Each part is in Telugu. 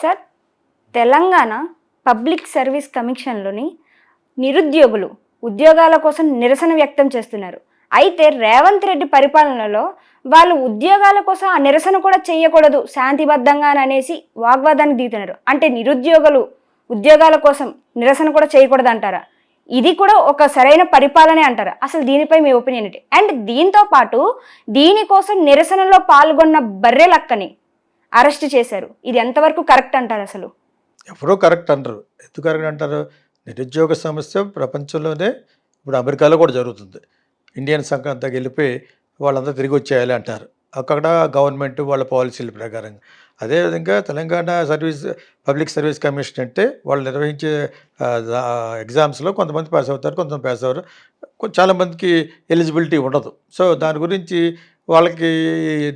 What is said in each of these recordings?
సార్, తెలంగాణ పబ్లిక్ సర్వీస్ కమిషన్లోని నిరుద్యోగులు ఉద్యోగాల కోసం నిరసన వ్యక్తం చేస్తున్నారు. అయితే రేవంత్ రెడ్డి పరిపాలనలో వాళ్ళు ఉద్యోగాల కోసం ఆ నిరసన కూడా చేయకూడదు శాంతిబద్ధంగా అనేసి వాగ్వాదానికి దిగుతున్నారు. అంటే నిరుద్యోగులు ఉద్యోగాల కోసం నిరసన కూడా చేయకూడదు అంటారా? ఇది కూడా ఒక సరైన పరిపాలనే అంటారా? అసలు దీనిపై మీ ఒపీనియన్ ఏంటి? అండ్ దీంతో పాటు దీనికోసం నిరసనలో పాల్గొన్న బర్రెలక్కని అరెస్ట్ చేశారు. ఇది ఎంతవరకు కరెక్ట్ అంటారు అసలు? ఎవరో కరెక్ట్ అంటారు. ఎందుకు కరెక్ట్ అంటారు? నిరుద్యోగ సమస్య ప్రపంచంలోనే ఇప్పుడు అమెరికాలో కూడా జరుగుతుంది. ఇండియన్ సంఘం అంతా వెళ్ళిపోయి వాళ్ళంతా తిరిగి వచ్చేయాలి అంటారు. అక్కడ గవర్నమెంట్ వాళ్ళ పాలసీల ప్రకారంగా. అదేవిధంగా తెలంగాణ పబ్లిక్ సర్వీస్ కమిషన్ అంటే వాళ్ళు నిర్వహించే ఎగ్జామ్స్లో కొంతమంది పాస్ అవుతారు, కొంతమంది పాస్ అవ్వరు, చాలామందికి ఎలిజిబిలిటీ ఉండదు. సో దాని గురించి వాళ్ళకి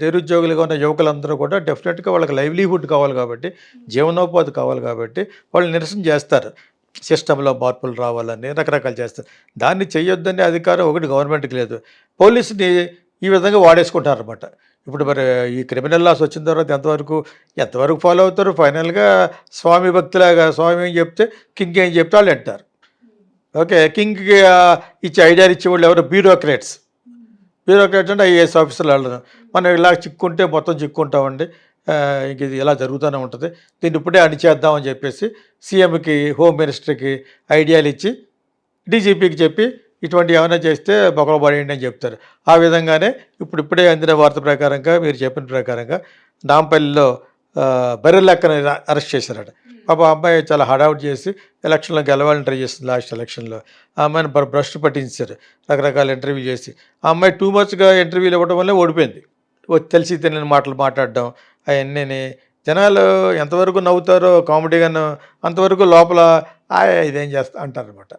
నిరుద్యోగులుగా ఉన్న యువకులందరూ కూడా డెఫినెట్గా వాళ్ళకి లైవ్లీహుడ్ కావాలి కాబట్టి, జీవనోపాధి కావాలి కాబట్టి వాళ్ళు నిరసన చేస్తారు. సిస్టంలో మార్పులు రావాలని రకరకాలు చేస్తారు. దాన్ని చేయొద్దని అధికారం ఒకటి గవర్నమెంట్కి లేదు. పోలీసుని ఈ విధంగా వాడేసుకుంటారన్నమాట. ఇప్పుడు మరి ఈ క్రిమినల్ లాస్ వచ్చిన తర్వాత ఎంతవరకు ఫాలో అవుతారు? ఫైనల్గా స్వామి భక్తులాగా స్వామి ఏం చెప్తే కింగ్ ఏం చెప్తే వాళ్ళు అంటారు. ఓకే, కింగ్కి ఇచ్చే ఐడియాలు ఇచ్చేవాళ్ళు ఎవరు? బ్యూరోక్రాట్స్ అంటే ఐఏఎస్ ఆఫీసర్లు వాళ్ళను. మనం ఇలా చిక్కుంటే మొత్తం చిక్కుంటామండి, ఇంక ఇది ఇలా జరుగుతూనే ఉంటుంది, దీన్ని ఇప్పుడే అణిచేద్దామని చెప్పేసి సీఎంకి, హోమ్ మినిస్టర్కి ఐడియాలు ఇచ్చి డీజీపీకి చెప్పి ఇటువంటి ఏమైనా చేస్తే బొక్కలు పడేయండి అని చెప్తారు. ఆ విధంగానే ఇప్పుడే అందిన వార్త ప్రకారంగా మీరు చెప్పిన ప్రకారంగా నాంపల్లిలో బర్రెలక్కని అరెస్ట్ చేశారట. పాప అమ్మాయి చాలా హడావుట్ చేసి ఎలక్షన్లో గెలవాలని ట్రై చేస్తుంది. లాస్ట్ ఎలక్షన్లో ఆ అమ్మాయిని బ్రష్ పట్టించారు, రకరకాల ఇంటర్వ్యూ చేసి. ఆ అమ్మాయి టూ మచ్గా ఇంటర్వ్యూలు ఇవ్వడం వల్లే ఓడిపోయింది. తెలిసి తెలియని మాటలు మాట్లాడడం అవన్నీ జనాలు ఎంతవరకు నవ్వుతారో కామెడీగాను, అంతవరకు లోపల ఇదేం చేస్తా అంటారనమాట.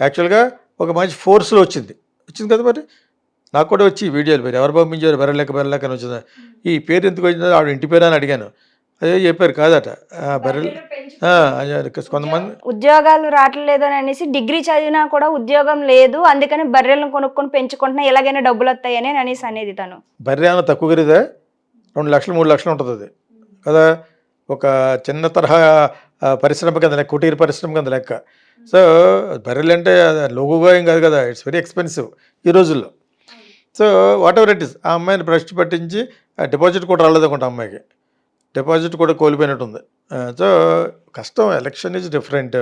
యాక్చువల్గా ఒక మంచి ఫోర్స్లో వచ్చింది కదా. మరి నాకు కూడా వచ్చి వీడియోలు పేరు ఎవరు పంపించారు? బర్రెలెక్క అని వచ్చింది. ఈ పేరు ఎందుకు వచ్చిందో ఆవిడ ఇంటి పేరు అని అడిగాను. అదే చెప్పారు కాదట, కొంతమంది ఉద్యోగాలు రావట్లేదు అని అనేసి డిగ్రీ చదివినా కూడా ఉద్యోగం లేదు, అందుకని బర్రెలను కొనుక్కొని పెంచుకుంటున్నా, ఎలాగైనా డబ్బులు వస్తాయని అనేసి అనేది. తను బర్రె ఏమైనా తక్కువ ఖరీదా? 2 లక్షలు 3 లక్షలు ఉంటుంది అది కదా. ఒక చిన్న తరహా పరిశ్రమ కింద లెక్క, కుటీర పరిశ్రమ కింద లెక్క. సో బర్రెలు అంటే లోగుగా ఏం కాదు కదా, ఇట్స్ వెరీ ఎక్స్పెన్సివ్ ఈ రోజుల్లో. So what ever it is, ఆ అమ్మాయిని బ్రష్ పట్టించి డిపాజిట్ కూడా రాలేదు అనుకుంటా, అమ్మాయికి డిపాజిట్ కూడా కోల్పోయినట్టుంది. సో కష్టం. Election is different,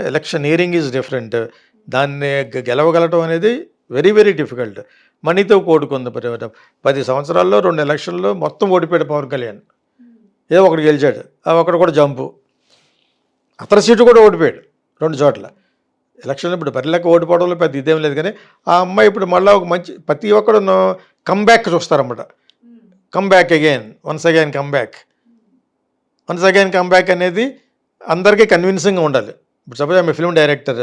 electioneering is different. దాన్ని గెలవగలటం అనేది వెరీ వెరీ డిఫికల్ట్. మనీతో కూడుకుంది. 10 సంవత్సరాల్లో 2 ఎలక్షన్లో మొత్తం ఓడిపోయాడు పవన్ కళ్యాణ్. ఏదో ఒకటి గెలిచాడు, ఒకటి కూడా జంపు. అతని సీటు కూడా ఓడిపోయాడు 2 చోట్ల ఎలక్షన్లో. ఇప్పుడు బర్రెలెక్క ఓడిపోవడంలో పెద్ద ఇదేం లేదు. కానీ ఆ అమ్మాయి ఇప్పుడు మళ్ళీ ఒక మంచి ప్రతి ఒక్కడు కమ్బ్యాక్ చూస్తారన్నమాట. Comeback again, once again comeback అనేది అందరికీ కన్విన్సింగ్గా ఉండాలి. ఇప్పుడు సపోజ్ ఆమె ఫిల్మ్ డైరెక్టర్,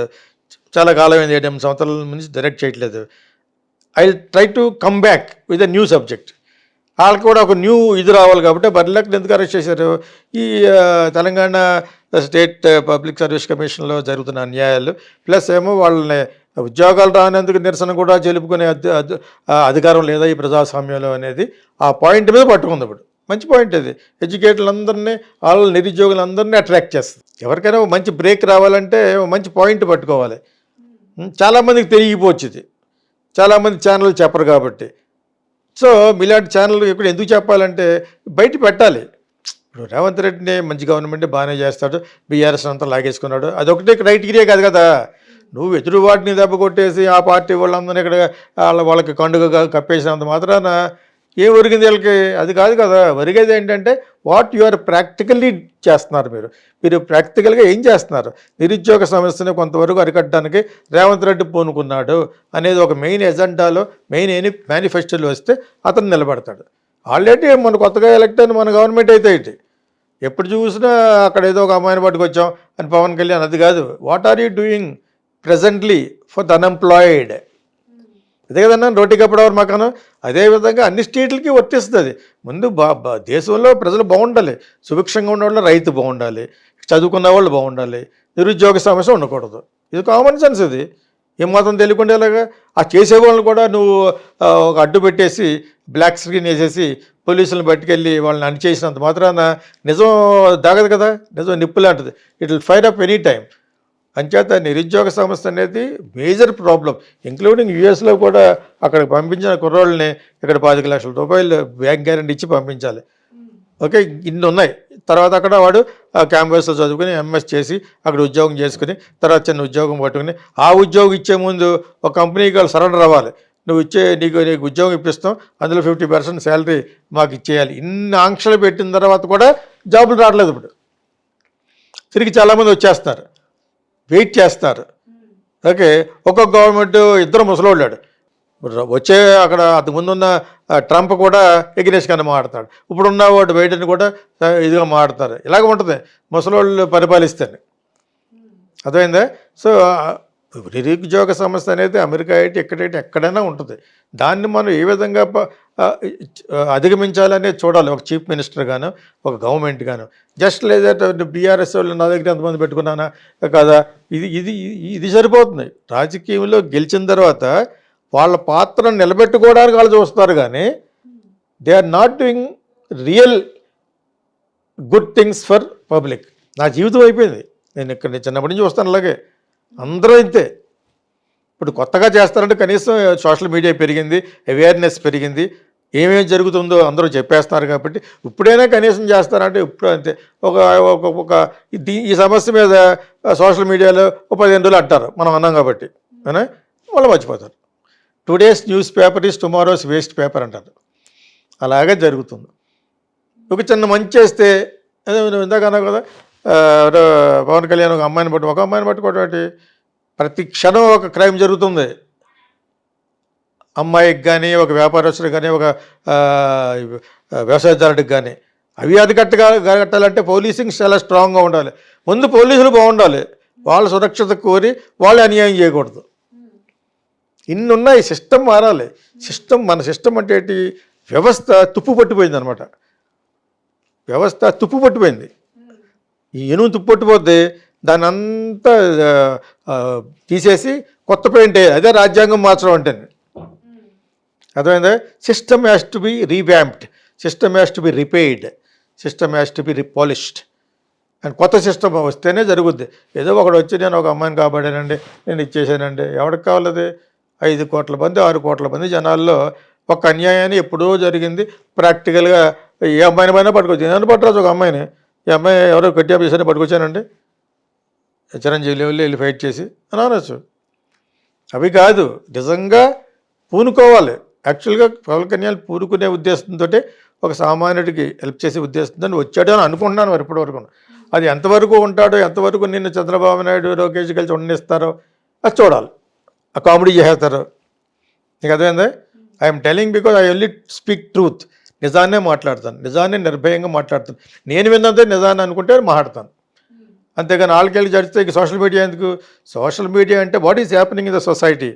చాలా కాలం 7 సంవత్సరాల నుంచి డైరెక్ట్ చేయట్లేదు. I try to come back with a new subject. వాళ్ళకి కూడా ఒక న్యూ ఇది రావాలి కాబట్టి బర్రెలెక్కని ఎందుకు అరెస్ట్ చేశారు? ఈ తెలంగాణ స్టేట్ పబ్లిక్ సర్వీస్ కమిషన్లో జరుగుతున్న అన్యాయాలు ప్లస్ ఏమో వాళ్ళని ఉద్యోగాలు రానందుకు నిరసన కూడా జరుపుకునే అధికారం లేదా ఈ ప్రజాస్వామ్యంలో అనేది ఆ పాయింట్ మీద పట్టుకుంది. ఇప్పుడు మంచి పాయింట్ అది. ఎడ్యుకేటర్లందరినీ, వాళ్ళ నిరుద్యోగులందరినీ అట్రాక్ట్ చేస్తుంది. ఎవరికైనా ఒక మంచి బ్రేక్ రావాలంటే మంచి పాయింట్ పట్టుకోవాలి. చాలామందికి తెలియకపోవచ్చు, చాలామంది ఛానల్ చెప్పరు కాబట్టి. సో మీలాంటి ఛానల్ ఇప్పుడు ఎందుకు చెప్పాలంటే బయట పెట్టాలి. ఇప్పుడు రేవంత్ రెడ్డిని మంచి గవర్నమెంట్ బాగానే చేస్తాడు, బీఆర్ఎస్ అంతా లాగేసుకున్నాడు, అదొకటే క్రైటీరియా కాదు కదా. నువ్వు ఎదురు వాటిని దెబ్బ కొట్టేసి ఆ పార్టీ వాళ్ళందరినీ ఇక్కడ వాళ్ళకి కండుగ కప్పేసినంత మాత్రాన ఏం ఒరిగింది వీళ్ళకి? అది కాదు కదా. ఒరిగేది ఏంటంటే వాట్ యు ఆర్ ప్రాక్టికల్లీ చేస్తున్నారు. మీరు ప్రాక్టికల్గా ఏం చేస్తున్నారు? నిరుద్యోగ సమస్యను కొంతవరకు అరికట్టడానికి రేవంత్ రెడ్డి పూనుకున్నాడు అనేది ఒక మెయిన్ ఎజెండాలో, మెయిన్ మేనిఫెస్టోలో వస్తే అతను నిలబడతాడు. ఆల్రెడీ మన కొత్తగా ఎలక్ట్ అయిన మన గవర్నమెంట్ అయితే ఏంటి, ఎప్పుడు చూసినా అక్కడ ఏదో ఒక అమ్మాయిని పట్టుకొచ్చాం అని పవన్ కళ్యాణ్. అది కాదు. What are you doing presently for the unemployed? అదే కదన్నా రోటీ కప్పడవర్ మకానం. అదేవిధంగా అన్ని స్టేట్లకి వర్తిస్తుంది. ముందు దేశంలో ప్రజలు బాగుండాలి, సుభిక్షంగా ఉండేవాళ్ళు, రైతు బాగుండాలి, చదువుకున్న వాళ్ళు బాగుండాలి, నిరుద్యోగ సమస్య ఉండకూడదు. ఇది కామన్ సెన్స్. ఏమాత్రం తెలియకుండా ఎలాగా? ఆ చేసేవాళ్ళని కూడా నువ్వు ఒక అడ్డు పెట్టేసి బ్లాక్ స్క్రీన్ వేసేసి పోలీసులను పట్టుకెళ్ళి వాళ్ళని అణిచేసినంత మాత్రాన నిజం దాగదు కదా, నిజం నిప్పు లాంటిది, it will fire up any time. అంచేత నిరుద్యోగ సమస్య అనేది మేజర్ ప్రాబ్లం. ఇంక్లూడింగ్ యూఎస్లో కూడా అక్కడికి పంపించిన కుర్రోళ్ళని ఇక్కడ 25 లక్షల రూపాయలు బ్యాంక్ గ్యారెంటీ ఇచ్చి పంపించాలి. ఓకే, ఇన్ని ఉన్నాయి. తర్వాత అక్కడ వాడు క్యాంపస్లో చదువుకుని ఎంఎస్ చేసి అక్కడ ఉద్యోగం చేసుకుని తర్వాత చిన్న ఉద్యోగం పట్టుకుని ఆ ఉద్యోగం ఇచ్చే ముందు ఒక కంపెనీకి వాళ్ళు సరెండర్ అవ్వాలి. నీకు ఉద్యోగం ఇప్పిస్తాం, అందులో 50% శాలరీ మాకు ఇచ్చేయాలి. ఇన్ని ఆంక్షలు పెట్టిన తర్వాత కూడా జాబులు రావట్లేదు. ఇప్పుడు తిరిగి చాలామంది వచ్చేస్తున్నారు, వెయిట్ చేస్తున్నారు. ఓకే, ఒక్కొక్క గవర్నమెంట్ ఇద్దరు ముసలోళ్ళాడు వచ్చే అక్కడ అంతకుముందున్న ట్రంప్ కూడా ఎగ్నెస్ట్గానే మాట్లాడతాడు, ఇప్పుడున్న వాడు బయటని కూడా ఇదిగా మాట్లాడతారు. ఇలాగ ఉంటుంది ముసలోళ్ళు పరిపాలిస్తేనే. అర్థమైందా? సో నిరుద్యోగ సమస్య అనేది అమెరికా ఏంటి ఎక్కడైతే ఎక్కడైనా ఉంటుంది. దాన్ని మనం ఏ విధంగా అధిగమించాలనేది చూడాలి. ఒక చీఫ్ మినిస్టర్ గాను, ఒక గవర్నమెంట్ గాను. జస్ట్ లేదంటే బీఆర్ఎస్ వాళ్ళు నా దగ్గర ఎంతమంది పెట్టుకున్నానా కదా, ఇది సరిపోతుంది. రాజకీయంలో గెలిచిన తర్వాత వాళ్ళ పాత్రను నిలబెట్టుకోవడానికి వాళ్ళు చూస్తారు, కానీ they are not doing real good things for public. నా జీవితం అయిపోయింది, నేను ఇక్కడ చిన్నప్పటి నుంచి చూస్తాను. అలాగే అందరూ ఇంతే. ఇప్పుడు కొత్తగా చేస్తారంటే కనీసం సోషల్ మీడియా పెరిగింది, అవేర్నెస్ పెరిగింది, ఏమేమి జరుగుతుందో అందరూ చెప్పేస్తున్నారు కాబట్టి ఇప్పుడైనా కనీసం చేస్తారంటే ఇప్పుడు అంతే. ఒక ఈ సమస్య మీద సోషల్ మీడియాలో 15 రోజులు అంటారు, మనం అన్నాం కాబట్టి వాళ్ళు మర్చిపోతారు. Today's news paper is tomorrow's waste paper అంటారు. అలాగే జరుగుతుంది. ఒక చిన్న మంచి చేస్తే ఇందాక అన్నావు కదా, పవన్ కళ్యాణ్ ఒక అమ్మాయిని పట్టుకోవటం, ప్రతి క్షణం ఒక క్రైమ్ జరుగుతుంది. అమ్మాయికి కానీ, ఒక వ్యాపారస్తుడికి కానీ, ఒక వ్యవసాయదారుడికి కానీ. అవి కట్టాలంటే పోలీసింగ్ చాలా స్ట్రాంగ్గా ఉండాలి. ముందు పోలీసులు బాగుండాలి, వాళ్ళ సురక్షత కోరి వాళ్ళు అన్యాయం చేయకూడదు. ఇన్ని ఉన్నాయి. సిస్టమ్ మారాలి. మన సిస్టమ్ అంటే ఏంటి? వ్యవస్థ తుప్పు పట్టిపోయింది అనమాట. వ్యవస్థ తుప్పు పట్టిపోయింది. ఈ ఎనుము తుప్పు పట్టిపోతే దాన్ని అంతా తీసేసి కొత్త పెయింట్ వేయాలి. అదే రాజ్యాంగం మార్చడం అంటే. అర్థమైందా? System has to be revamped, system has to be repaired, system has to be repolished. And కొత్త సిస్టమ్ వస్తేనే జరుగుద్ది. ఏదో ఒకడు వచ్చి నేను ఒక అమ్మాయిని కాబట్టానండి, నేను ఇచ్చేసానండి, ఎవరికి కావాలది? 5 కోట్ల మంది 6 కోట్ల మంది జనాల్లో ఒక అన్యాయాన్ని ఎప్పుడో జరిగింది. ప్రాక్టికల్గా ఏ అమ్మాయిని పైన పట్టుకొచ్చి నేను పట్టరాజు ఒక అమ్మాయిని, ఈ అమ్మాయి ఎవరో కిడ్నాప్ చేశారని పట్టుకొచ్చానండి, చిరంజీవి లెవెల్లో వెళ్ళి ఫైట్ చేసి అని అనొచ్చు. అవి కాదు, నిజంగా పూనుకోవాలి. యాక్చువల్గా పవన్ కళ్యాణ్ పూనుకునే ఉద్దేశంతో ఒక సామాన్యుడికి హెల్ప్ చేసే ఉద్దేశంతో వచ్చాడు అని అనుకుంటున్నాను. మరి ఇప్పటివరకు అది ఎంతవరకు ఉంటాడో, ఎంతవరకు నిన్ను చంద్రబాబు నాయుడు లోకేష్ కలిసి ఉండనిస్తారో అది చూడాలి. ఆ కామెడీ చేస్తారు. నీకు అర్థమైందా? I'm telling because I only speak truth. నిజాన్నే మాట్లాడతాను, నిజాన్ని నిర్భయంగా మాట్లాడతాను. నేను విన్నంతే నిజాన్ని అనుకుంటే మాట్లాడతాను. అంతేగాని వాళ్ళకెళ్ళి జరిగితే ఇక సోషల్ మీడియా ఎందుకు? సోషల్ మీడియా అంటే what is happening in the society,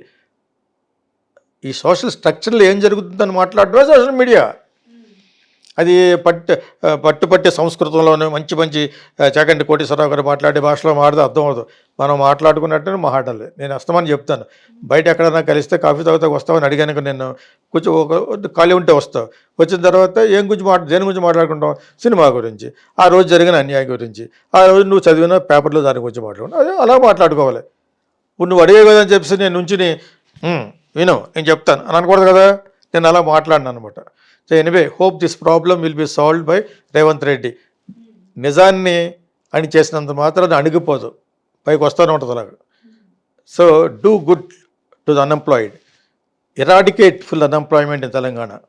ఈ సోషల్ స్ట్రక్చర్లో ఏం జరుగుతుందని మాట్లాడడమే సోషల్ మీడియా. అది పట్టే సంస్కృతంలోనే మంచి చాగంటి కోటేశ్వరరావు గారు మాట్లాడే భాషలో మాట్లాడితే అర్థం అవుతుంది. మనం మాట్లాడుకున్నట్టు మాట్లాడాలి. నేను వస్తామని చెప్తాను. బయట ఎక్కడైనా కలిస్తే కాఫీ తాగుతా వస్తామని అడిగాను. నేను కొంచెం ఒక ఖాళీ ఉంటే వస్తావు. వచ్చిన తర్వాత దేని గురించి మాట్లాడుకుంటాం? సినిమా గురించి, ఆ రోజు జరిగిన అన్యాయం గురించి, ఆ రోజు నువ్వు చదివిన పేపర్లో దాని గురించి మాట్లాడు. అదే అలా మాట్లాడుకోవాలి. ఇప్పుడు నువ్వు అడిగే కదా అని చెప్పేసి నేను నుంచుని విను నేను చెప్తాను అని అనకూడదు కదా. నేను అలా మాట్లాడినాను అనమాట. So anyway, hope this problem will be solved by Revanth Reddy. నిజాన్ని అని చేసినంత మాత్రం అణిగిపోదు, పైకి వస్తూనే ఉంటుంది అలాగా. So do good to the unemployed, eradicate full unemployment in Telangana.